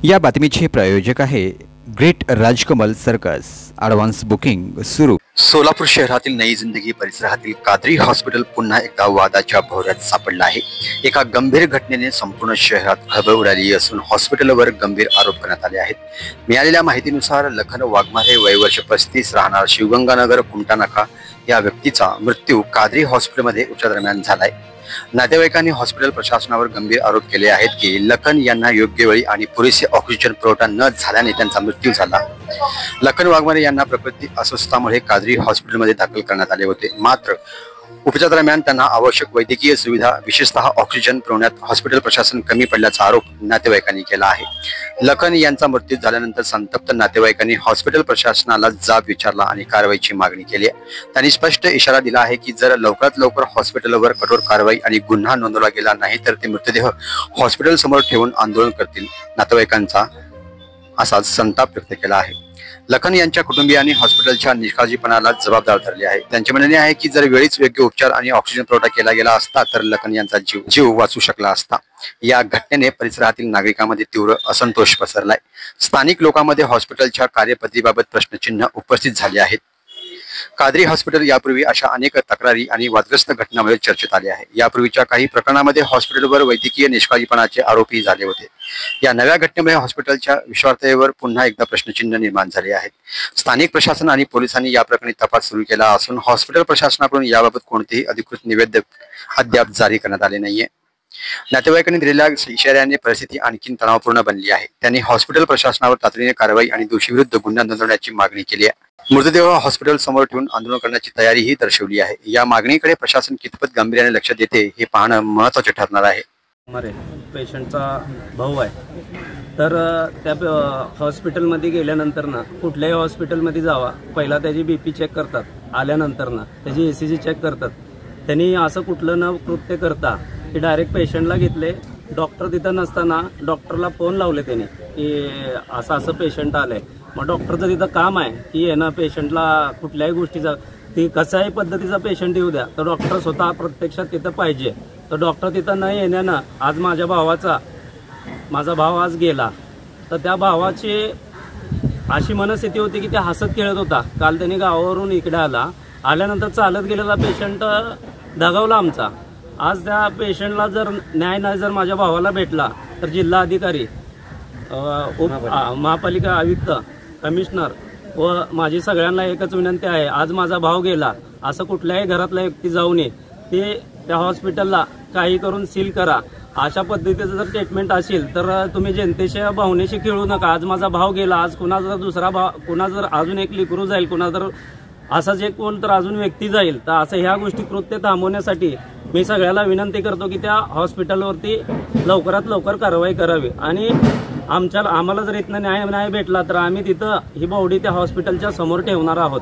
या बातमीचे प्रायोजक आहे great Rajkamal circus. Advance booking सुरू। सोलापूर शहरातील नई जिंदगी परिसरातील कादरी हॉस्पिटल पुन्हा एकदा वादाच्या भोवऱ्यात सापडला आहे। एका गंभीर घटनेने संपूर्ण शहरात खळबळ उडाली असून हॉस्पिटलवर गंभीर आरोप करण्यात आले आहेत। मिळालेल्या माहितीनुसार लखन वाघमारे वय वर्ष 35 राहणार शिवगंगानगर कुमटानाका या व्यक्तीचा मृत्यू कादरी हॉस्पिटलमध्ये उपचारादरम्यान झालाय। नातेवाईकांनी हॉस्पिटल प्रशासनावर गंभीर आरोप केले आहेत की लखन यांना योग्य वेळी आणि पुरेसे ऑक्सिजन पुरवठा न झाल्याने त्यांचा मृत्यू झाला। लखन वाघमारे यांना प्रकृती अस्वस्थतामुळे कादरी हॉस्पिटलमध्ये दाखल करण्यात आले होते, मात्र उपचारादरम्यान त्यांना आवश्यक वैद्यकीय सुविधा विशेषतः ऑक्सिजन पुरवण्यात हॉस्पिटल प्रशासन कमी पडल्याचा आरोप नातेवाईकांनी केला आहे। लखन यांचा मृत्यू झाल्यानंतर संतप्त नातेवाईकांनी हॉस्पिटल प्रशासनाला जाब विचारला आणि कारवाईची मागणी केली आहे। त्यांनी स्पष्ट इशारा दिला आहे की जर लवकरात लवकर हॉस्पिटलवर कठोर कारवाई आणि गुन्हा नोंदवला गेला नाही तर ते मृतदेह हॉस्पिटल समोर ठेवून आंदोलन करतील। नातेवाईकांचा असा संताप व्यक्त केला आहे। लखन यांच्या कुटुंबियांनी हॉस्पिटलच्या निष्काळजीपणाला जबाबदार धरले आहे। त्यांचे म्हणणे आहे की जर वेळीच योग्य उपचार आणि ऑक्सिजन पुरवठा केला गेला असता तर लखन यांचा जीव वाचू शकला असता। या घटनेने परिसरातील नागरिकांमध्ये तीव्र असंतोष पसरलाय। स्थानिक लोकांमध्ये हॉस्पिटलच्या कार्यपद्धतीबाबत प्रश्नचिन्ह उपस्थित झाले आहेत। कादरी हॉस्पिटल यापूर्वी अशा अनेक तक्रारी आणि वादग्रस्त घटनांमुळे चर्चेत आले आहे। यापूर्वीच्या काही प्रकरणांमध्ये हॉस्पिटलवर वैद्यकीय निष्काळजीपणाचे आरोपही झाले होते। या नव्या घटनेमुळे हॉस्पिटलच्या विश्वासार्हतेवर पुन्हा एकदा प्रश्नचिन्ह निर्माण झाले आहेत। स्थानिक प्रशासन आणि पोलिसांनी या प्रकरणी तपास सुरू केला असून हॉस्पिटल प्रशासनाकडून याबाबत कोणतेही अधिकृत निवेदन अद्याप जारी करण्यात आले नाहीये। नातेवाईकांनी दिलेल्या इशाऱ्याने परिस्थिती आणखी तणावपूर्ण बनली आहे। त्यांनी हॉस्पिटल प्रशासनावर तातडीने कारवाई आणि दोषीविरुद्ध गुन्हा नोंदवण्याची मागणी केली आहे। मृतदेह हॉस्पिटल समोर ठेवून आंदोलन करण्याची तयारीही दर्शवली आहे। या मागणीकडे प्रशासन कितपत गांभीर्याने लक्ष देते हे पाहणं महत्त्वाचे ठरणार आहे। पेशंटचा भाऊ आहे, तर त्या हॉस्पिटलमध्ये गेल्यानंतर ना कुठल्याही हॉस्पिटलमध्ये जावा, पहिला त्याची बीपी चेक करतात, आल्यानंतर ना त्याची ECG चेक करतात। त्यांनी असं कुठलं न कृत्य करता की डायरेक्ट पेशंटला घेतले। डॉक्टर तिथं नसताना डॉक्टरला फोन लावले त्यांनी की असं पेशंट आलंय। मग डॉक्टरचं तिथं काम आहे की येणं पेशंटला कुठल्याही गोष्टीचा ती कशाही पद्धतीचा पेशंट येऊ द्या तर डॉक्टर स्वतः प्रत्यक्षात तिथं पाहिजे। तर डॉक्टर तिथं न येण्यानं आज माझा भाव आज गेला। तर त्या भावाची अशी मनस्थिती होती की ते हसत खेळत होता। काल त्यांनी गावावरून इकडे आल्यानंतर चालत गेलेला पेशंट दगावला आमचा। आज त्या पेशंटला जर न्याय नाही जर माझ्या भावाला भेटला तर जिल्हा अधिकारी, महापालिका आयुक्त, कमिशनर व माझी सगळ्यांना एकच विनंती आहे, आज माझा भाव गेला असं कुठल्याही घरातला व्यक्ती जाऊ नये, ते त्या हॉस्पिटलला काही करून सील करा। अशा पद्धतीचं जर ट्रीटमेंट असेल तर तुम्ही जनतेच्या भावनेशी खेळू नका। आज माझा भाव गेला, आज कुणा जर अजून एक लेकरू जाईल, कुणा जर असाच एक कोण तर अजून व्यक्ती जाईल, तर असं ह्या गोष्टी कृत्य थांबवण्यासाठी मी सगळ्याला विनंती करतो की त्या हॉस्पिटलवरती लवकरात लवकर कारवाई करावी आणि आम्हाला जर इथनं न्याय नाही भेटला तर आम्ही तिथं ही बॉडी त्या हॉस्पिटलच्या समोर ठेवणार आहोत।